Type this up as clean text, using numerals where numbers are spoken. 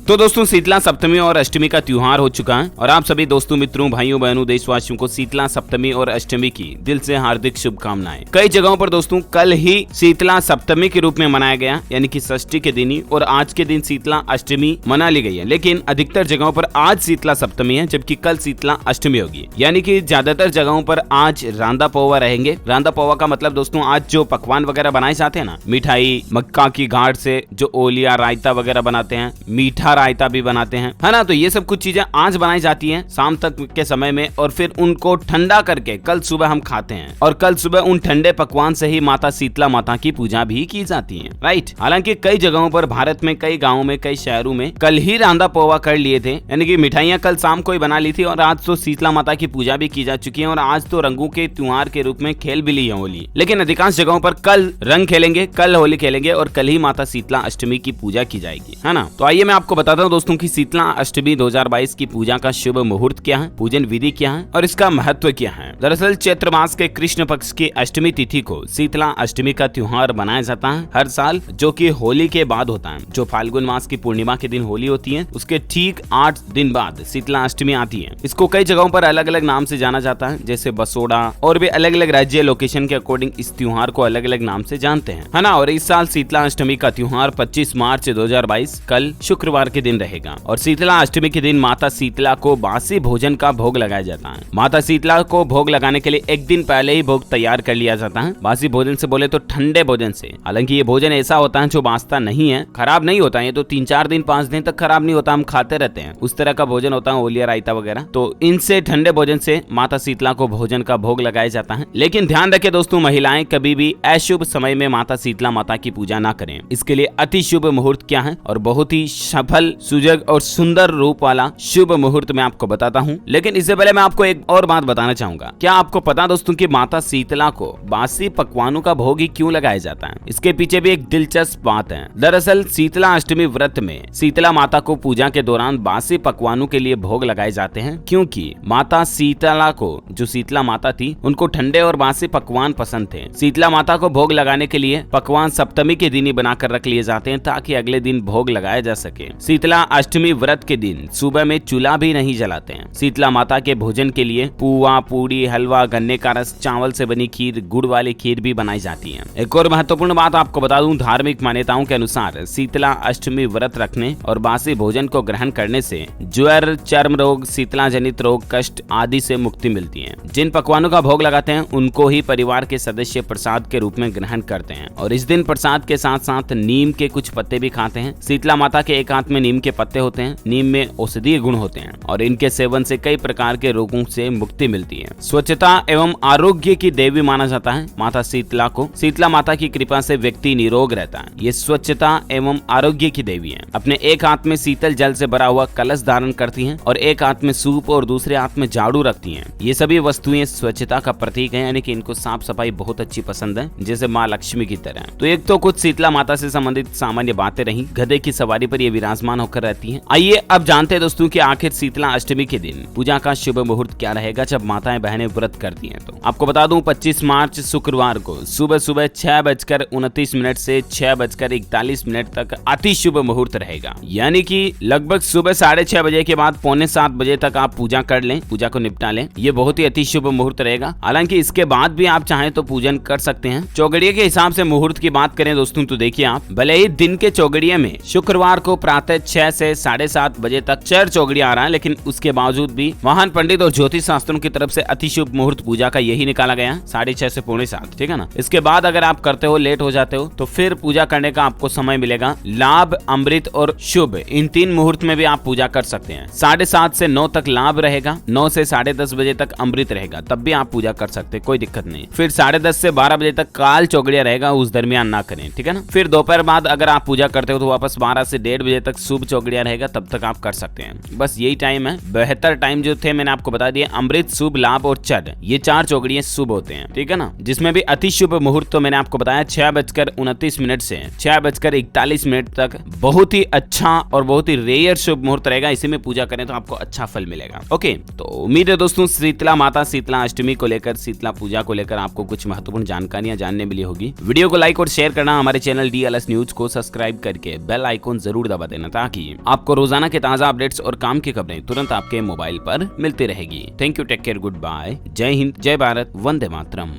तो दोस्तों शीतला सप्तमी और अष्टमी का त्योहार हो चुका है और आप सभी दोस्तों मित्रों भाइयों बहनों देशवासियों को शीतला सप्तमी और अष्टमी की दिल से हार्दिक शुभकामनाएं। कई जगहों पर दोस्तों कल ही शीतला सप्तमी के रूप में मनाया गया यानी कि षष्ठी के दिन ही, और आज के दिन शीतला अष्टमी मना ली गई है। लेकिन अधिकतर जगहों पर आज शीतला सप्तमी है जबकि कल शीतला अष्टमी होगी। यानी कि ज्यादातर जगहों पर आज रांदा पोवा रहेंगे। रांदा पोवा का मतलब दोस्तों आज जो पकवान वगैरह बनाए जाते हैं ना, मिठाई, मक्का की घाट से जो ओलिया रायता वगैरह बनाते हैं, मीठा रायता भी बनाते हैं, है ना। तो ये सब कुछ चीजें आज बनाई जाती हैं शाम तक के समय में, और फिर उनको ठंडा करके कल सुबह हम खाते हैं। और कल सुबह उन ठंडे पकवान से ही माता शीतला माता की पूजा भी की जाती है, राइट। हालांकि कई जगहों पर भारत में, कई गाँवों में, कई शहरों में कल ही रांदा पोवा कर लिए थे, यानी कि मिठाइयाँ कल शाम को ही बना ली थी। और आज तो शीतला माता की पूजा भी की जा चुकी है और आज तो रंगों के त्योहार के रूप में खेल भी ली है होली। लेकिन अधिकांश जगहों पर कल रंग खेलेंगे, कल होली खेलेंगे और कल ही माता शीतला अष्टमी की पूजा की जाएगी, है ना। तो आइए मैं आपको बताता हूँ दोस्तों की शीतला अष्टमी 2022 की पूजा का शुभ मुहूर्त क्या है, पूजन विधि क्या है और इसका महत्व क्या है। दरअसल चैत्र मास के कृष्ण पक्ष की अष्टमी तिथि को शीतला अष्टमी का त्योहार मनाया जाता है हर साल, जो कि होली के बाद होता है। जो फाल्गुन मास की पूर्णिमा के दिन होली होती है उसके ठीक 8 दिन बाद शीतला अष्टमी आती है। इसको कई जगहों पर अलग अलग नाम से जाना जाता है, जैसे बसोड़ा, और भी अलग अलग राज्य लोकेशन के अकॉर्डिंग इस त्योहार को अलग अलग नाम से जानते हैं, है ना। और इस साल शीतला अष्टमी का त्योहार 25 मार्च 2022 कल शुक्रवार के दिन रहेगा। और शीतला अष्टमी के दिन माता शीतला को बासी भोजन का भोग लगाया जाता है। माता शीतला को भोग लगाने के लिए एक दिन पहले ही भोग तैयार कर लिया जाता है। बासी भोजन से बोले तो ठंडे भोजन से। हालांकि ये भोजन ऐसा होता है जो बासता नहीं है, खराब नहीं होता है, ये तो 3-4 दिन 5 दिन तक खराब नहीं होता, हम खाते रहते हैं, उस तरह का भोजन होता है, ओलिया रायता वगैरह। तो इनसे ठंडे भोजन से माता शीतला को भोजन का भोग लगाया जाता है। लेकिन ध्यान रखें दोस्तों, महिलाएं कभी भी अशुभ समय में माता शीतला माता की पूजा ना करें। इसके लिए अति शुभ मुहूर्त क्या है और बहुत ही सफल, सुजग और सुंदर रूप वाला शुभ मुहूर्त मैं आपको बताता हूँ। लेकिन इससे पहले मैं आपको एक और बात बताना चाहूंगा। क्या आपको पता दोस्तों कि माता शीतला को बासी पकवानों का भोग ही क्यों लगाया जाता है? इसके पीछे भी एक दिलचस्प बात है। दरअसल शीतला अष्टमी व्रत में शीतला माता को पूजा के दौरान बासी पकवानों के लिए भोग लगाए जाते हैं, क्योंकि माता शीतला को, जो शीतला माता थी, उनको ठंडे और बासी पकवान पसंद थे। शीतला माता को भोग लगाने के लिए पकवान सप्तमी के दिन ही बनाकर रख लिए जाते हैं ताकि अगले दिन भोग लगाया जा सके। शीतला अष्टमी व्रत के दिन सुबह में चूल्हा भी नहीं जलाते हैं। शीतला माता के भोजन के लिए पुआ, पूड़ी, हलवा, गन्ने का रस, चावल से बनी खीर, गुड़ वाली खीर भी बनाई जाती है। एक और महत्वपूर्ण बात आपको बता दूं, धार्मिक मान्यताओं के अनुसार शीतला अष्टमी व्रत रखने और बासी भोजन को ग्रहण करने से ज्वर, चर्म रोग, शीतला जनित रोग, कष्ट आदि से मुक्ति मिलती है। जिन पकवानों का भोग लगाते हैं उनको ही परिवार के सदस्य प्रसाद के रूप में ग्रहण करते हैं और इस दिन प्रसाद के साथ साथ नीम के कुछ पत्ते भी खाते हैं। शीतला माता के एक हाथ में नीम के पत्ते होते हैं। नीम में औषधीय गुण होते हैं और इनके सेवन से कई प्रकार के रोगों से मुक्ति मिलती है। स्वच्छता एवं आरोग्य की देवी माना जाता है माता शीतला को। शीतला माता की कृपा से व्यक्ति निरोग रहता है। ये स्वच्छता एवं आरोग्य की देवी है। अपने एक हाथ में शीतल जल से भरा हुआ कलश धारण करती हैं और एक हाथ में सूप और दूसरे हाथ में झाड़ू रखती हैं। ये सभी वस्तुएं स्वच्छता का प्रतीक है, यानी कि इनको साफ सफाई बहुत अच्छी पसंद है, जैसे माँ लक्ष्मी की तरह। तो एक तो कुछ शीतला माता से संबंधित सामान्य बातें रही। गधे की सवारी पर ये विराजमान होकर रहती है। आइए अब जानते हैं दोस्तों कि आखिर शीतला अष्टमी के दिन पूजा का शुभ मुहूर्त क्या रहेगा जब माताएं बहनें व्रत करती हैं। तो आपको बता दूं 25 मार्च शुक्रवार को सुबह 6:29 से 6:41 तक अति शुभ मुहूर्त रहेगा। यानी कि लगभग सुबह 6:30 बजे के बाद 6:45 बजे तक आप पूजा कर लें, पूजा को निपटा लें। ये बहुत ही अति शुभ मुहूर्त रहेगा। हालांकि इसके बाद भी आप चाहें तो पूजन कर सकते हैं। चौगड़िया के हिसाब से मुहूर्त की बात करें दोस्तों तो देखिए, आप भले ही दिन के चौगड़िया में शुक्रवार को प्रातः 6 से 7:30 बजे तक चर चौगड़िया आ रहा है, लेकिन उसके बावजूद भी महान पंडित और ज्योतिष शास्त्रों की तरफ से अति शुभ मुहूर्त पूजा का यही निकाला गया 6:30 से 6:45, ठीक है ना। इसके बाद अगर आप करते हो, लेट हो जाते हो, तो फिर पूजा करने का आपको समय मिलेगा। लाभ, अमृत और शुभ, इन 3 मुहूर्त में भी आप पूजा कर सकते हैं। 7:30 से 9 तक लाभ रहेगा, 9 से 10:30 बजे तक अमृत रहेगा, तब भी आप पूजा कर सकते हैं, कोई दिक्कत नहीं। फिर 10:30 से 12 बजे तक काल चौगड़िया रहेगा, उस दरमियान ना करें, ठीक है ना। फिर दोपहर बाद अगर आप पूजा करते हो तो वापस 12 से 1:30 बजे तक शुभ चौगड़िया रहेगा, तब तक आप कर सकते हैं। बस यही टाइम है। बेहतर टाइम जो थे मैंने आपको बता दिया, अमृत, शुभ, लाभ और चढ़, ये 4 चौगड़ियां शुभ होते हैं, ठीक है ना। जिसमें भी अति शुभ मुहूर्त तो मैंने आपको बताया 6:29 से 6:41 तक बहुत ही अच्छा और बहुत ही रेयर शुभ मुहूर्त रहेगा। इसी में पूजा करें तो आपको अच्छा फल मिलेगा। ओके, तो उम्मीद है दोस्तों शीतला माता शीतला अष्टमी को लेकर, शीतला पूजा को लेकर आपको कुछ महत्वपूर्ण जानकारियां जानने मिली होगी। वीडियो को लाइक और शेयर करना, हमारे चैनल DLS न्यूज को सब्सक्राइब करके बेल आइकॉन जरूर दबा देना। ताकि आपको रोजाना के ताजा अपडेट्स और काम की खबरें तुरंत आपके मोबाइल पर मिलती रहेगी। Thank you, take care, good bye, जय हिंद, जय भारत, वंदे मातरम।